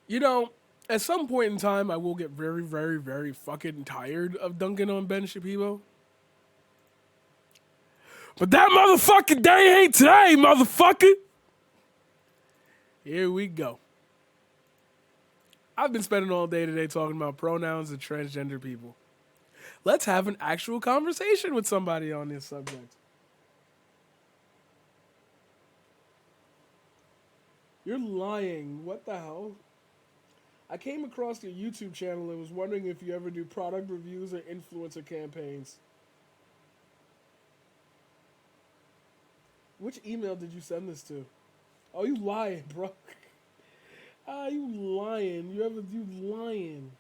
You know, at some point in time, I will get very, very, very fucking tired of dunking on Ben Shapiro. But that motherfucking day ain't today, motherfucker. Here we go. I've been spending all day today talking about pronouns and transgender people. Let's have an actual conversation with somebody on this subject. You're lying. What the hell? I came across your YouTube channel and was wondering if you ever do product reviews or influencer campaigns. Which email did you send this to? Oh, you lying, bro. You lying. You lying.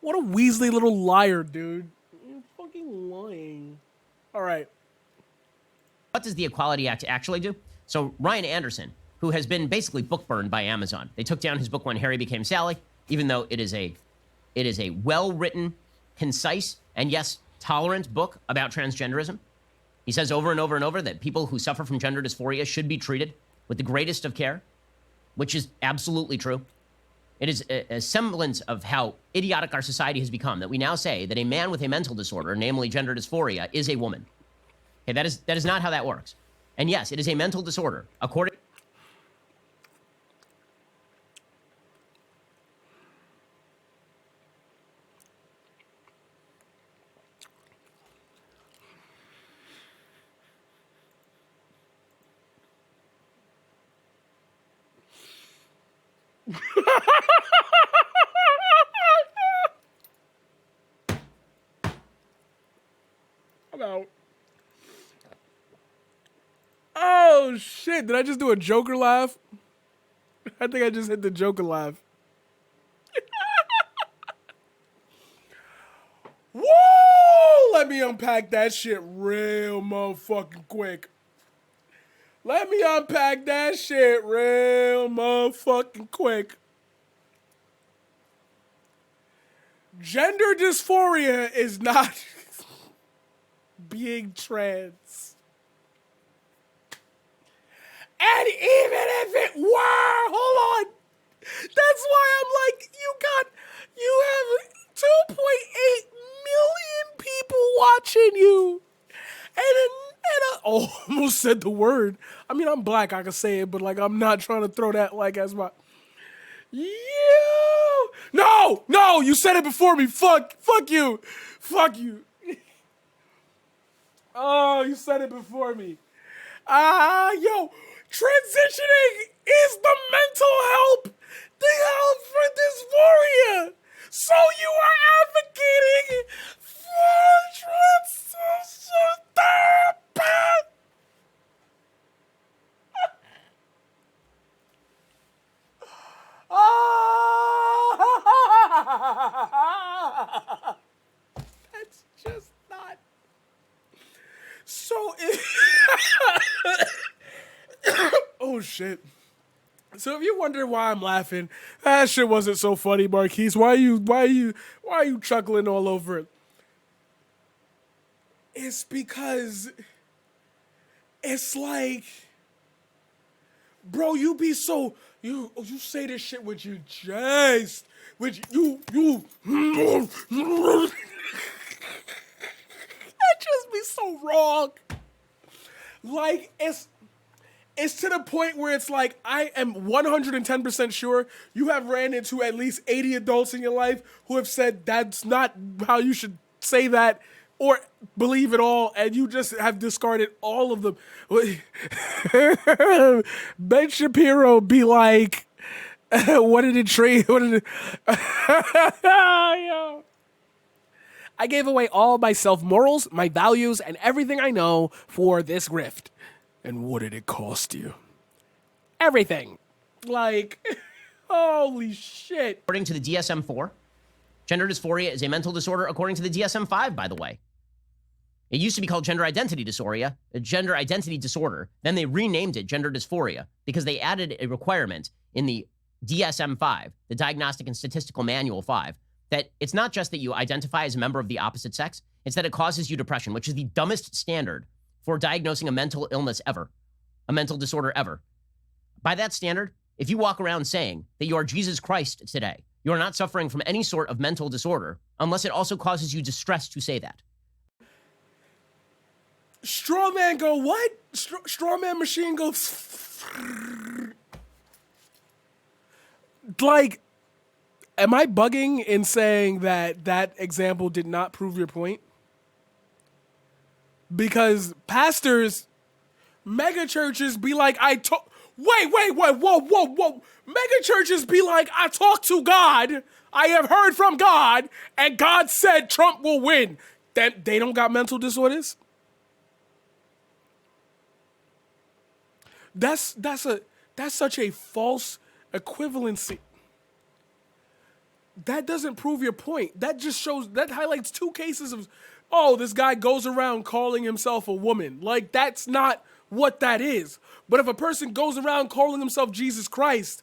What a Weasley little liar, dude. You're fucking lying. All right. What does the Equality Act actually do? So Ryan Anderson, who has been basically book burned by Amazon, they took down his book When Harry Became Sally, even though it is a well-written, concise, and yes, tolerant book about transgenderism. He says over and over and over that people who suffer from gender dysphoria should be treated with the greatest of care, which is absolutely true. It is a semblance of how idiotic our society has become that we now say that a man with a mental disorder, namely gender dysphoria, is a woman. Okay, that is not how that works. And yes, it is a mental disorder, according. I'm out. Oh, shit. Did I just do a Joker laugh? I think I just hit the Joker laugh. Woo! Let me unpack that shit real motherfucking quick. Let me unpack that shit real motherfucking quick. Gender dysphoria is not being trans. And even if it were, hold on. That's why I'm like, you have 2.8 million people watching you. And I almost said the word. I mean, I'm black, I can say it, but like, I'm not trying to throw that like as my, no, you said it before me. Fuck you. Oh, you said it before me. Yo, transitioning is the mental the help for dysphoria. So you are advocating for transition therapy. That's just not. So, oh shit. So if you wonder why I'm laughing, that shit wasn't so funny, Marquise. Why are you chuckling all over it? It's because it's like, bro, you say this shit with your chest, with you. That just be so wrong. Like it's to the point where it's like, I am 110% sure you have ran into at least 80 adults in your life who have said that's not how you should say that or believe it all, and you just have discarded all of them. Ben Shapiro be like, what did it trade? What did it? Yo. I gave away all my self-morals, my values, and everything I know for this grift. And what did it cost you? Everything. Like, holy shit. According to the DSM-4, gender dysphoria is a mental disorder according to the DSM-5, by the way. It used to be called gender identity disorder. Then they renamed it gender dysphoria because they added a requirement in the DSM-5, the Diagnostic and Statistical Manual 5, that it's not just that you identify as a member of the opposite sex, it's that it causes you depression, which is the dumbest standard for diagnosing a mental illness ever, a mental disorder ever. By that standard, If you walk around saying that you are Jesus Christ today, you are not suffering from any sort of mental disorder unless it also causes you distress to say that. Straw man go what? Straw man machine goes. Like, am I bugging in saying that that example did not prove your point? Because pastors, mega churches be like, wait, whoa. Mega churches be like, I talked to God, I have heard from God, and God said Trump will win. They don't got mental disorders? That's such a false equivalency. That doesn't prove your point. That just shows, that highlights two cases of, oh, this guy goes around calling himself a woman. Like, that's not what that is. But if a person goes around calling himself Jesus Christ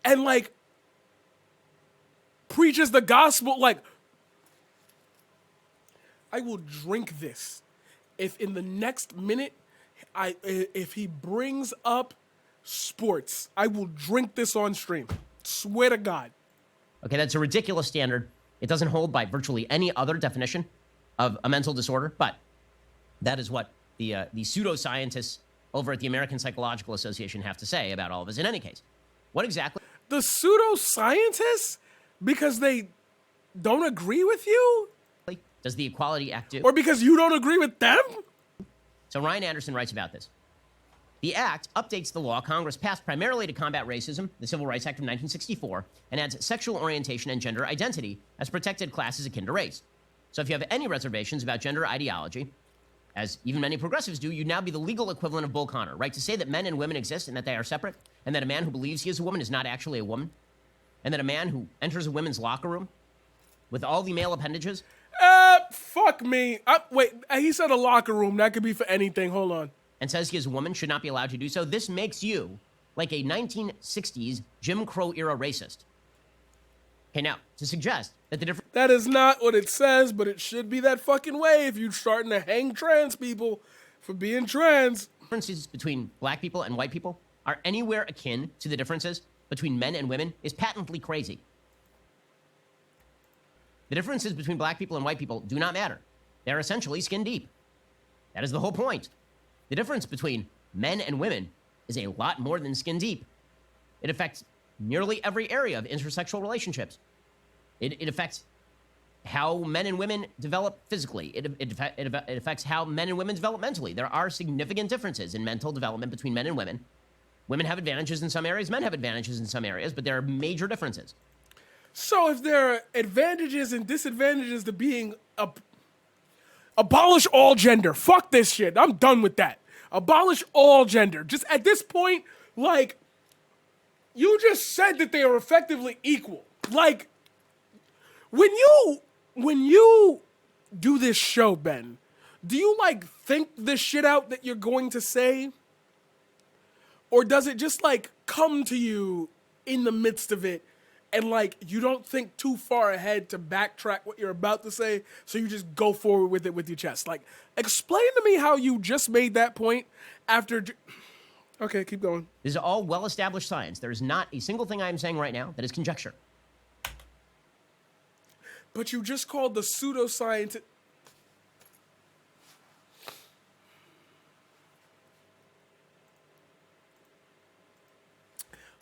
and, like, preaches the gospel, like, I will drink this if in the next minute, if he brings up sports, I will drink this on stream. Swear to God. Okay, that's a ridiculous standard. It doesn't hold by virtually any other definition of a mental disorder, but that is what the pseudoscientists over at the American Psychological Association have to say about all of this. In any case, what exactly? The pseudoscientists? Because they don't agree with you? Does the Equality Act do? Or because you don't agree with them? So Ryan Anderson writes about this. The act updates the law Congress passed primarily to combat racism, the Civil Rights Act of 1964, and adds sexual orientation and gender identity as protected classes akin to race. So if you have any reservations about gender ideology, as even many progressives do, you'd now be the legal equivalent of Bull Connor, right? To say that men and women exist and that they are separate, and that a man who believes he is a woman is not actually a woman, and that a man who enters a women's locker room with all the male appendages. Fuck me. Wait, he said a locker room. That could be for anything. Hold on. And says he is a woman should not be allowed to do so. This makes you like a 1960s Jim Crow era racist. Okay, now, to suggest that the difference... That is not what it says, but it should be that fucking way if you're starting to hang trans people for being trans. Differences between black people and white people are anywhere akin to the differences between men and women is patently crazy. The differences between black people and white people do not matter. They're essentially skin deep. That is the whole point. The difference between men and women is a lot more than skin deep. It affects nearly every area of intersexual relationships. It affects how men and women develop physically. It affects how men and women develop mentally. There are significant differences in mental development between men and women. Women have advantages in some areas, men have advantages in some areas, but there are major differences. So if there are advantages and disadvantages to being abolish all gender. Fuck this shit. I'm done with that. Abolish all gender. Just at this point, like, you just said that they are effectively equal. Like, when you do this show, Ben, do you, like, think the shit out that you're going to say? Or does it just, like, come to you in the midst of it? And, like, you don't think too far ahead to backtrack what you're about to say, so you just go forward with it with your chest. Like, explain to me how you just made that point after... Okay, keep going. This is all well-established science. There is not a single thing I am saying right now that is conjecture. But you just called the pseudoscience...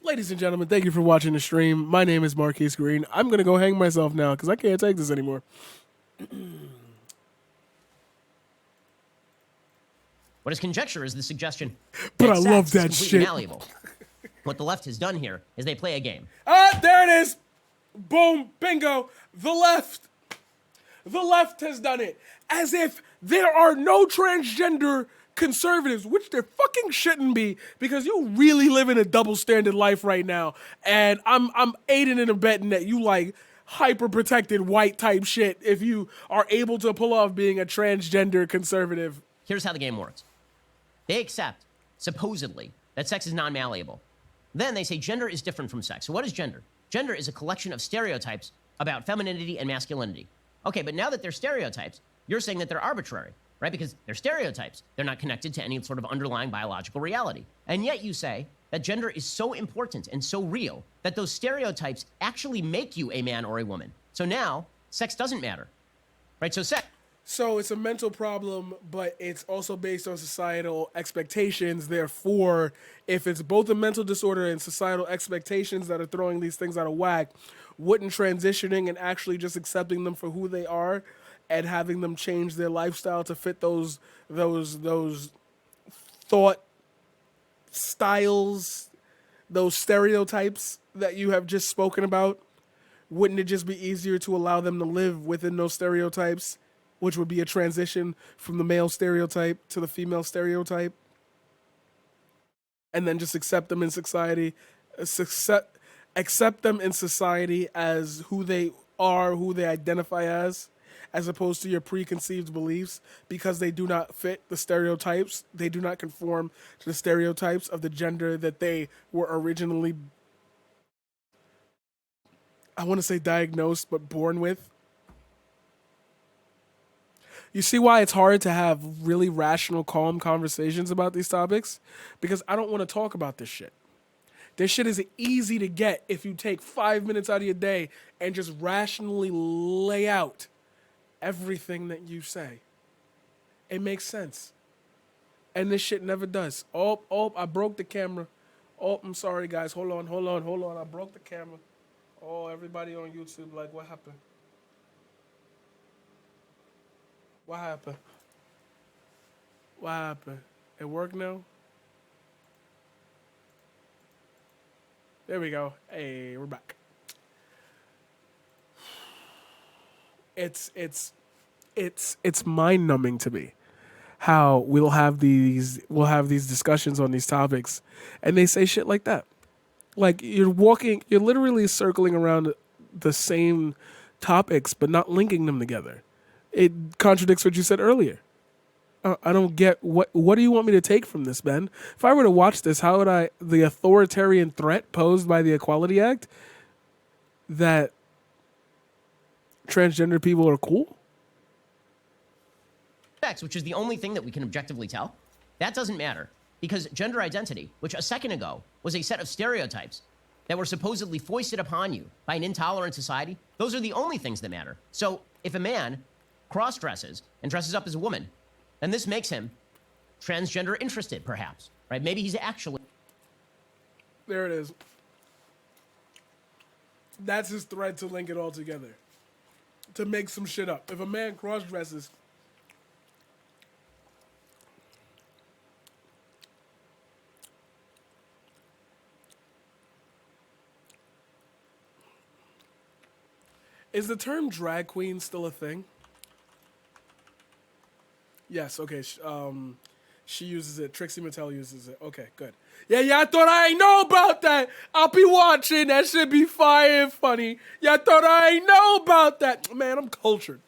Ladies and gentlemen, thank you for watching the stream. My name is Marquise Green. I'm going to go hang myself now because I can't take this anymore. What is conjecture is the suggestion. But I love that shit. Malleable. What the left has done here is they play a game. There it is. Boom, bingo. The left has done it. As if there are no transgender conservatives, which there fucking shouldn't be, because you really live in a double standard life right now. And I'm aiding and abetting that you like hyper protected white type shit if you are able to pull off being a transgender conservative. Here's how the game works. They accept, supposedly, that sex is non-malleable. Then they say gender is different from sex. So what is gender? Gender is a collection of stereotypes about femininity and masculinity. Okay, but now that they're stereotypes, you're saying that they're arbitrary, right? Because they're stereotypes. They're not connected to any sort of underlying biological reality. And yet you say that gender is so important and so real that those stereotypes actually make you a man or a woman. So now, sex doesn't matter, right? So it's a mental problem, but it's also based on societal expectations. Therefore, if it's both a mental disorder and societal expectations that are throwing these things out of whack, wouldn't transitioning and actually just accepting them for who they are and having them change their lifestyle to fit those thought styles, those stereotypes that you have just spoken about, wouldn't it just be easier to allow them to live within those stereotypes, which would be a transition from the male stereotype to the female stereotype, and then just accept them in society, accept them in society as who they are, who they identify as opposed to your preconceived beliefs, because they do not fit the stereotypes. They do not conform to the stereotypes of the gender that they were originally, I want to say diagnosed, but born with. You see why it's hard to have really rational, calm conversations about these topics? Because I don't want to talk about this shit. This shit is easy to get if you take 5 minutes out of your day and just rationally lay out everything that you say. It makes sense. And this shit never does. Oh, I broke the camera. Oh, I'm sorry, guys. Hold on. I broke the camera. Oh, everybody on YouTube, like, what happened? What happened? What happened? It worked now? There we go. Hey, we're back. It's mind-numbing to me how we'll have these discussions on these topics and they say shit like that. Like you're literally circling around the same topics but not linking them together. It contradicts what you said earlier. I don't get what do you want me to take from this, Ben? If I were to watch this, how would the authoritarian threat posed by the Equality Act that transgender people are cool? Sex, which is the only thing that we can objectively tell, that doesn't matter because gender identity, which a second ago was a set of stereotypes that were supposedly foisted upon you by an intolerant society, those are the only things that matter. So if a man cross-dresses and dresses up as a woman, then this makes him transgender interested, perhaps, right? Maybe he's actually... There it is. That's his thread to link it all together. To make some shit up. If a man cross-dresses... Is the term drag queen still a thing? Yes, okay. She uses it. Trixie Mattel uses it. Okay, good. Yeah, I thought I ain't know about that. I'll be watching. That should be fire and funny. Yeah, I thought I ain't know about that. Man, I'm cultured.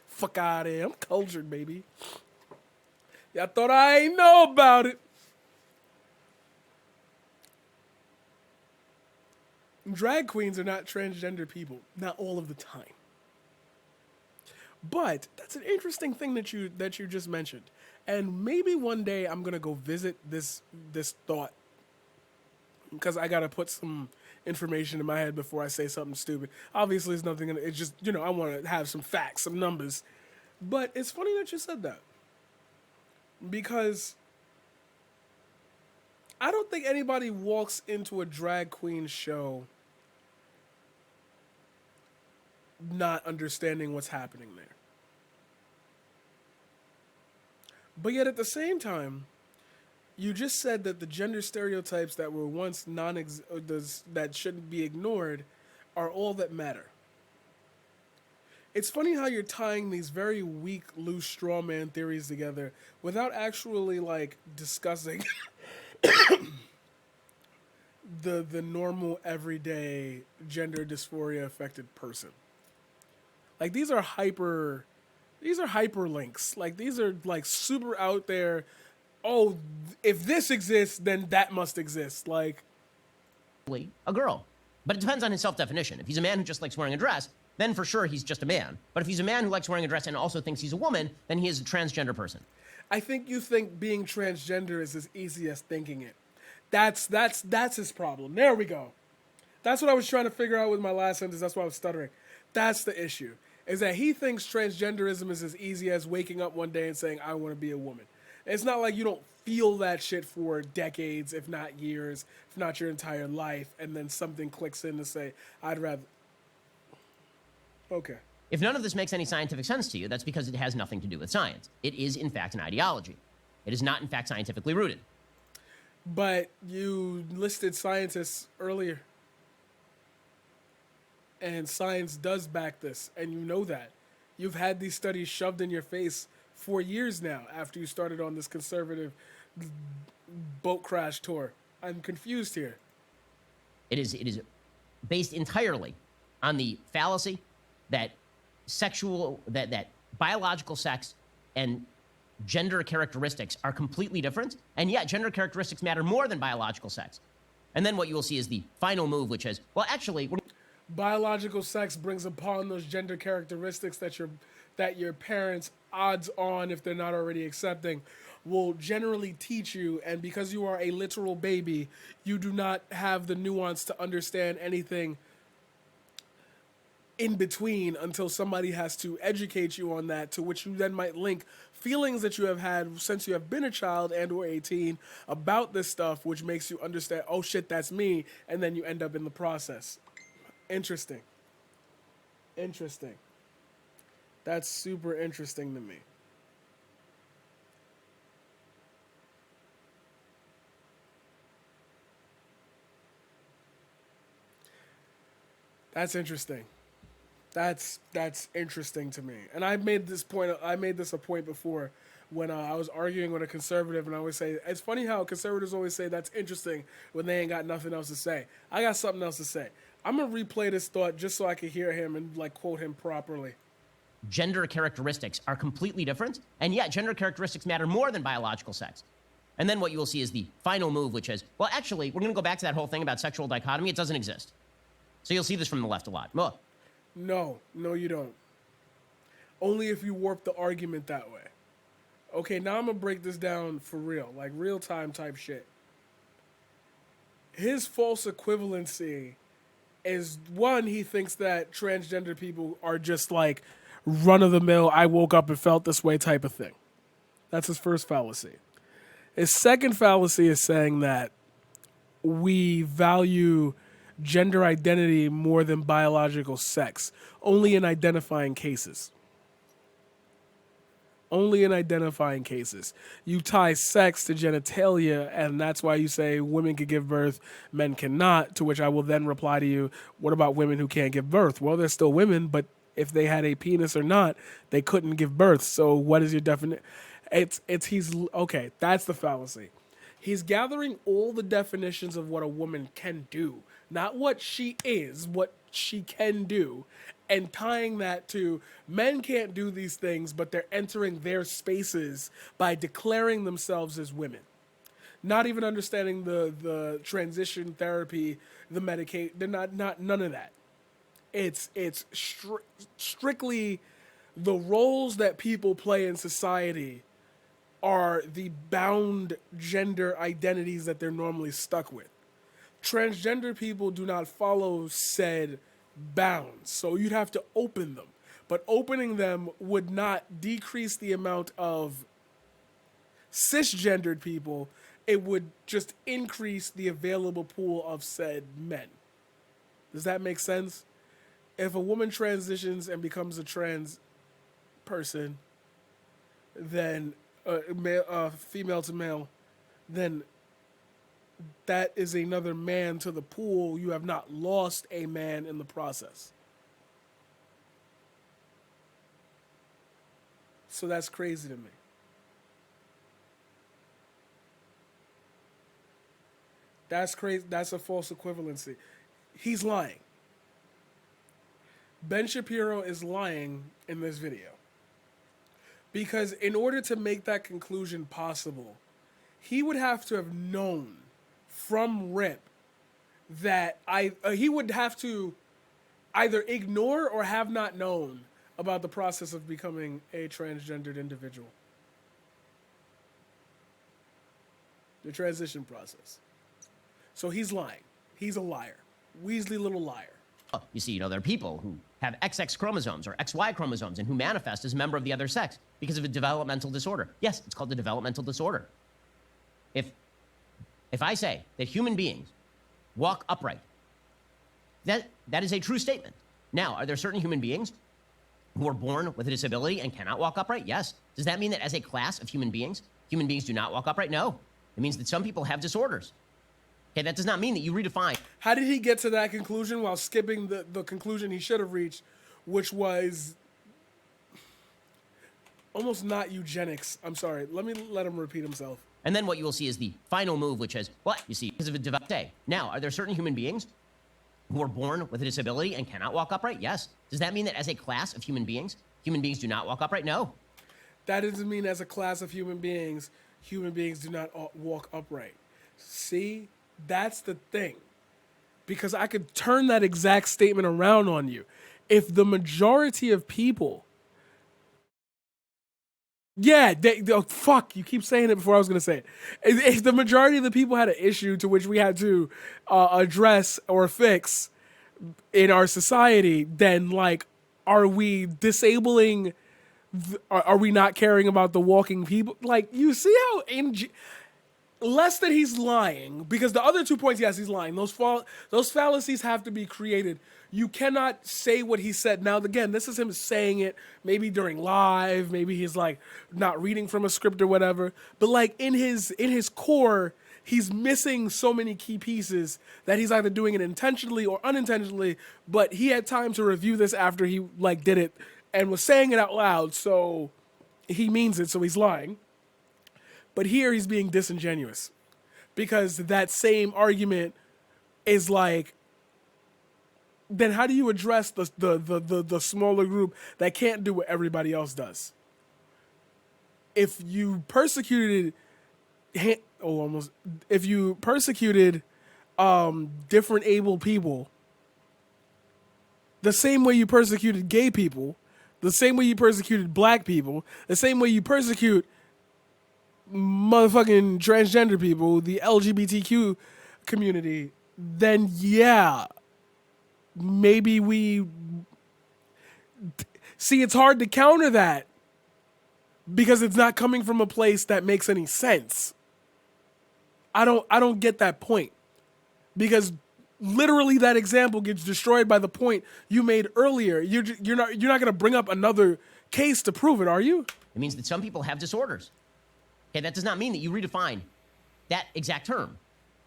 Fuck out of here. I'm cultured, baby. Yeah, I thought I ain't know about it. Drag queens are not transgender people. Not all of the time. But that's an interesting thing that you just mentioned. And maybe one day I'm going to go visit this thought. Because I got to put some information in my head before I say something stupid. Obviously, it's nothing. It's just, I want to have some facts, some numbers. But it's funny that you said that. Because I don't think anybody walks into a drag queen show not understanding what's happening there. But yet at the same time, you just said that the gender stereotypes that were once that shouldn't be ignored are all that matter. It's funny how you're tying these very weak, loose straw man theories together without actually discussing the normal everyday gender dysphoria affected person. These are hyperlinks. These are super out there. Oh, if this exists, then that must exist. A girl. But it depends on his self-definition. If he's a man who just likes wearing a dress, then for sure he's just a man. But if he's a man who likes wearing a dress and also thinks he's a woman, then he is a transgender person. I think you think being transgender is as easy as thinking it. That's his problem. There we go. That's what I was trying to figure out with my last sentence. That's why I was stuttering. That's the issue. Is that he thinks transgenderism is as easy as waking up one day and saying, I want to be a woman. It's not like you don't feel that shit for decades, if not years, if not your entire life, and then something clicks in to say, I'd rather. Okay. If none of this makes any scientific sense to you, that's because it has nothing to do with science. It is, in fact, an ideology. It is not, in fact, scientifically rooted. But you listed scientists earlier. And science does back this, and you know that. You've had these studies shoved in your face for years now after you started on this conservative boat crash tour. I'm confused here. It is based entirely on the fallacy that that biological sex and gender characteristics are completely different, and yet gender characteristics matter more than biological sex. And then what you will see is the final move, which is, well, actually, biological sex brings upon those gender characteristics that your parents, odds on, if they're not already accepting, will generally teach you. And because you are a literal baby, you do not have the nuance to understand anything in between until somebody has to educate you on that, to which you then might link feelings that you have had since you have been a child and or 18 about this stuff, which makes you understand, oh shit, that's me, and then you end up in the process. Interesting. That's super interesting to me. That's interesting. That's interesting to me. And I made this a point before when I was arguing with a conservative, and I always say, it's funny how conservatives always say that's interesting when they ain't got nothing else to say. I got something else to say. I'm going to replay this thought just so I can hear him and like quote him properly. Gender characteristics are completely different, and yet gender characteristics matter more than biological sex. And then what you will see is the final move, which is, well, actually, we're going to go back to that whole thing about sexual dichotomy. It doesn't exist. So you'll see this from the left a lot. Well, no, you don't. Only if you warp the argument that way. Okay, now I'm going to break this down for real, like real time type shit. His false equivalency is, one, he thinks that transgender people are just like run-of-the-mill, I woke up and felt this way type of thing. That's his first fallacy. His second fallacy is saying that we value gender identity more than biological sex, only in identifying cases. Only in identifying cases. You tie sex to genitalia, and that's why you say women can give birth, men cannot, to which I will then reply to you, what about women who can't give birth? Well, they're still women, but if they had a penis or not, they couldn't give birth. So what is your definition? Okay, that's the fallacy. He's gathering all the definitions of what a woman can do, not what she is, what she can do, and tying that to men can't do these things, but they're entering their spaces by declaring themselves as women. Not even understanding the transition therapy, the Medicaid. They're not none of that. It's strictly the roles that people play in society are the bound gender identities that they're normally stuck with. Transgender people do not follow said bounds, so you'd have to open them. But opening them would not decrease the amount of cisgendered people. It would just increase the available pool of said men. Does that make sense? If a woman transitions and becomes a trans person, then female to male, then that is another man to the pool. You have not lost a man in the process. So that's crazy to me. That's crazy. That's a false equivalency. He's lying. Ben Shapiro is lying in this video. Because in order to make that conclusion possible, he would have to have known from rip that he would have to either ignore or have not known about the process of becoming a transgendered individual. The transition process. So he's lying. He's a liar. Weasley little liar. You see, there are people who have XX chromosomes or XY chromosomes and who manifest as a member of the other sex because of a developmental disorder. Yes, it's called a developmental disorder. If I say that human beings walk upright, that is a true statement. Now, are there certain human beings who are born with a disability and cannot walk upright? Yes. Does that mean that as a class of human beings do not walk upright? No. It means that some people have disorders. Okay, that does not mean that you redefine. How did he get to that conclusion while skipping the conclusion he should have reached, which was almost not eugenics? I'm sorry. Let him repeat himself. And then what you will see is the final move, which is, what? You see, because of a developed day. Now, are there certain human beings who are born with a disability and cannot walk upright? Yes. Does that mean that as a class of human beings do not walk upright? No. That doesn't mean as a class of human beings do not walk upright. See? That's the thing. Because I could turn that exact statement around on you. If the majority of people... Yeah, fuck, you keep saying it before I was going to say it. If the majority of the people had an issue to which we had to address or fix in our society, then, like, are we disabling... Are we not caring about the walking people? Like, you see how... Less that he's lying, because the other 2 points, yes, he's lying. Those fallacies have to be created. You cannot say what he said. Now, again, this is him saying it maybe during live, maybe he's like not reading from a script or whatever. But like in his core, he's missing so many key pieces that he's either doing it intentionally or unintentionally. But he had time to review this after he like did it and was saying it out loud, so he means it, so he's lying. But here he's being disingenuous because that same argument is like, then how do you address the smaller group that can't do what everybody else does? If you persecuted different able people the same way you persecuted gay people, the same way you persecuted black people, the same way you persecute motherfucking transgender people, the LGBTQ community, then yeah, maybe we see it's hard to counter that because it's not coming from a place that makes any sense. I don't get that point because literally that example gets destroyed by the point you made earlier. You're not going to bring up another case to prove it, are you? It means that some people have disorders. Okay, that does not mean that you redefine that exact term.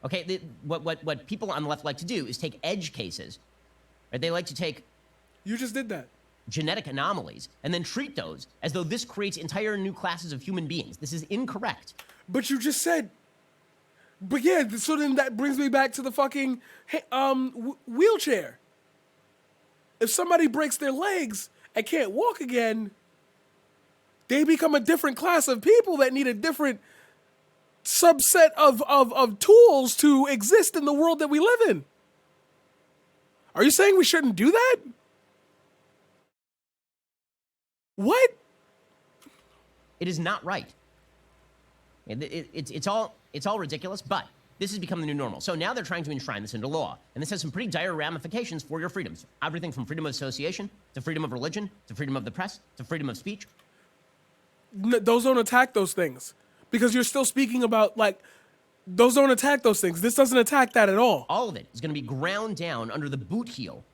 Okay, what people on the left like to do is take edge cases. Right? They like to take... You just did that. ...genetic anomalies and then treat those as though this creates entire new classes of human beings. This is incorrect. But you just said... But yeah, so then that brings me back to the fucking wheelchair. If somebody breaks their legs and can't walk again... They become a different class of people that need a different subset of tools to exist in the world that we live in. Are you saying we shouldn't do that? What? It is not right. It's all ridiculous, but this has become the new normal. So now they're trying to enshrine this into law. And this has some pretty dire ramifications for your freedoms. Everything from freedom of association, to freedom of religion, to freedom of the press, to freedom of speech. Those don't attack those things because you're still speaking about, like, those don't attack those things. This doesn't attack that at all. All of it is going to be ground down under the boot heel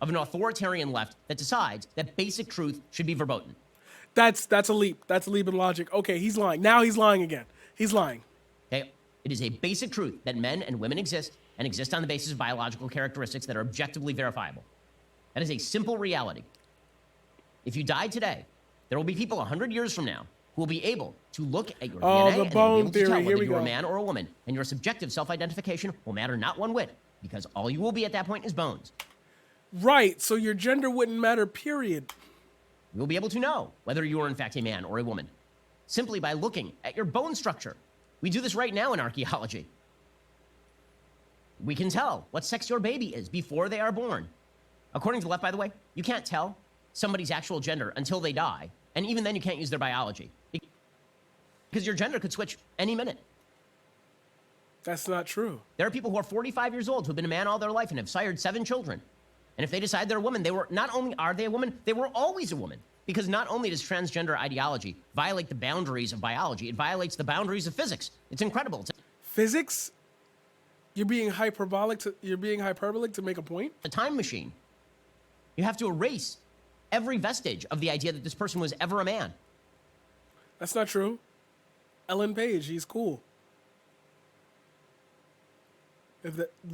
of an authoritarian left that decides that basic truth should be verboten. That's a leap. That's a leap in logic. Okay, he's lying. Now he's lying again. He's lying. Okay, it is a basic truth that men and women exist and exist on the basis of biological characteristics that are objectively verifiable. That is a simple reality. If you died today, there will be people 100 years from now who will be able to look at your DNA the and bone be able to theory. tell Here whether we you're go. a man or a woman, and your subjective self-identification will matter not one whit, because all you will be at that point is bones. Right, so your gender wouldn't matter, period. You will be able to know whether you are in fact a man or a woman, simply by looking at your bone structure. We do this right now in archaeology. We can tell what sex your baby is before they are born. According to the left, by the way, you can't tell somebody's actual gender until they die. And even then, you can't use their biology. Because your gender could switch any minute. That's not true. There are people who are 45 years old who have been a man all their life and have sired 7 children. And if they decide they're a woman, not only are they a woman, they were always a woman. Because not only does transgender ideology violate the boundaries of biology, it violates the boundaries of physics. It's incredible. Physics? You're being hyperbolic to make a point? A time machine. You have to erase every vestige of the idea that this person was ever a man. That's not true. Ellen Page, he's cool.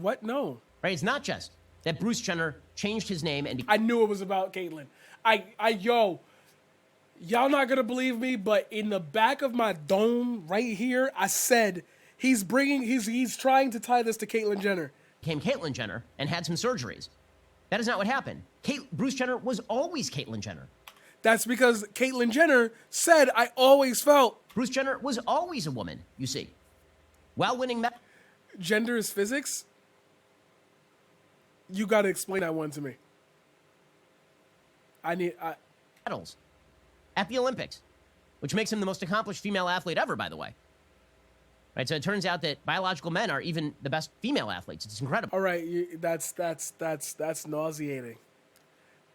What? No. Right? It's not just that Bruce Jenner changed his name and... I knew it was about Caitlyn. Y'all not gonna believe me, but in the back of my dome right here, I said he's trying to tie this to Caitlyn Jenner. Became Caitlyn Jenner and had some surgeries. That is not what happened. Bruce Jenner was always Caitlyn Jenner. That's because Caitlyn Jenner said, I always felt. Bruce Jenner was always a woman, you see. While winning... Gender is physics? You gotta explain that one to me. medals at the Olympics, which makes him the most accomplished female athlete ever, by the way. Right, so it turns out that biological men are even the best female athletes. It's incredible. All right, that's nauseating.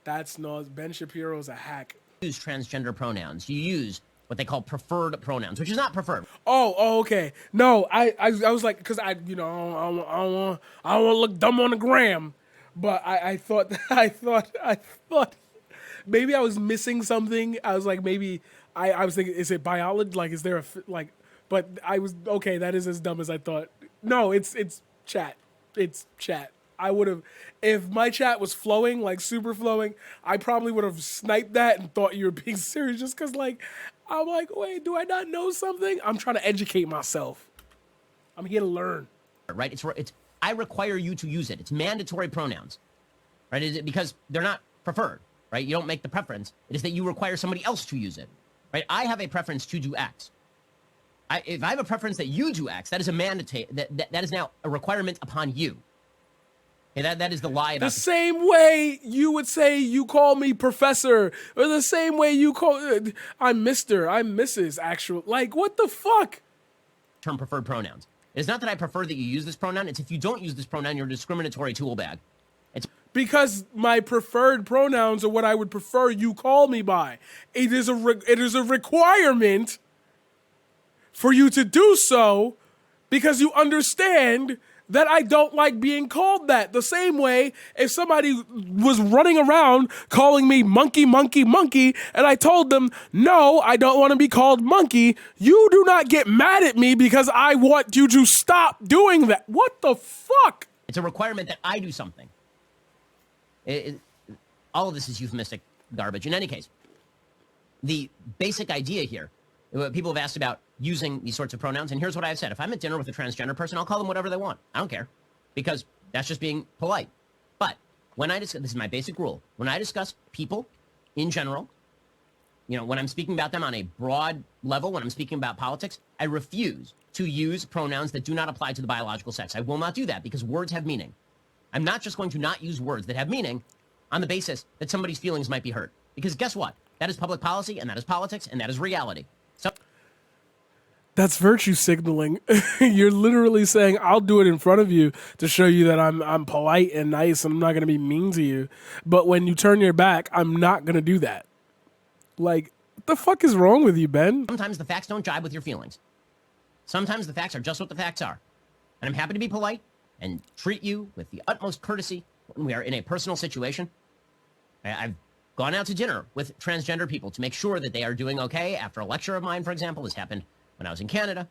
Ben Shapiro's a hack. You use transgender pronouns. You use what they call preferred pronouns, which is not preferred. Oh, okay. No, I was like, because I don't want to look dumb on the gram, but I thought maybe I was missing something. I was like, maybe I was thinking, is it biology? Like, is there like? But I was okay. That is as dumb as I thought. No, it's chat. It's chat. I would have, if my chat was flowing, like super flowing, I probably would have sniped that and thought you were being serious just because, like, I'm like, wait, do I not know something? I'm trying to educate myself. I'm here to learn. Right? It's I require you to use it. It's mandatory pronouns. Right? Is it because they're not preferred? Right? You don't make the preference. It is that you require somebody else to use it. Right? I have a preference to do X. If I have a preference that you do X, that is a mandate. That is now a requirement upon you. Okay, that is the lie about the same way you would say you call me professor, or the same way you call I'm Mr., I'm Mrs. Actual, like, what the fuck? Term preferred pronouns. It's not that I prefer that you use this pronoun. It's if you don't use this pronoun, you're a discriminatory tool bag. It's because my preferred pronouns are what I would prefer you call me by. It is a requirement for you to do so because you understand that I don't like being called that. The same way if somebody was running around calling me monkey, monkey, monkey, and I told them, no, I don't want to be called monkey, you do not get mad at me because I want you to stop doing that. What the fuck? It's a requirement that I do something. All of this is euphemistic garbage. In any case, the basic idea here, people have asked about using these sorts of pronouns, and here's what I've said. If I'm at dinner with a transgender person, I'll call them whatever they want. I don't care, because that's just being polite. But when I discuss, this is my basic rule, when I discuss people in general, when I'm speaking about them on a broad level, when I'm speaking about politics, I refuse to use pronouns that do not apply to the biological sex. I will not do that because words have meaning. I'm not just going to not use words that have meaning on the basis that somebody's feelings might be hurt. Because guess what? That is public policy, and that is politics, and that is reality. So that's virtue signaling. You're literally saying, I'll do it in front of you to show you that I'm polite and nice and I'm not going to be mean to you. But when you turn your back, I'm not going to do that. Like, what the fuck is wrong with you, Ben? Sometimes the facts don't jibe with your feelings. Sometimes the facts are just what the facts are. And I'm happy to be polite and treat you with the utmost courtesy when we are in a personal situation. I've gone out to dinner with transgender people to make sure that they are doing okay after a lecture of mine, for example. This happened when I was in Canada.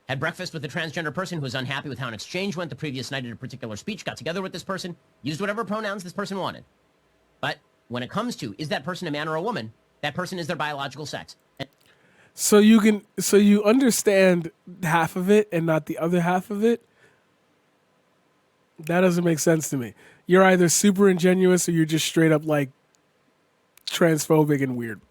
Had breakfast with a transgender person who was unhappy with how an exchange went the previous night at a particular speech, got together with this person, used whatever pronouns this person wanted. But when it comes to, is that person a man or a woman, that person is their biological sex. So you understand half of it and not the other half of it? That doesn't make sense to me. You're either super ingenuous or you're just straight up like transphobic and weird.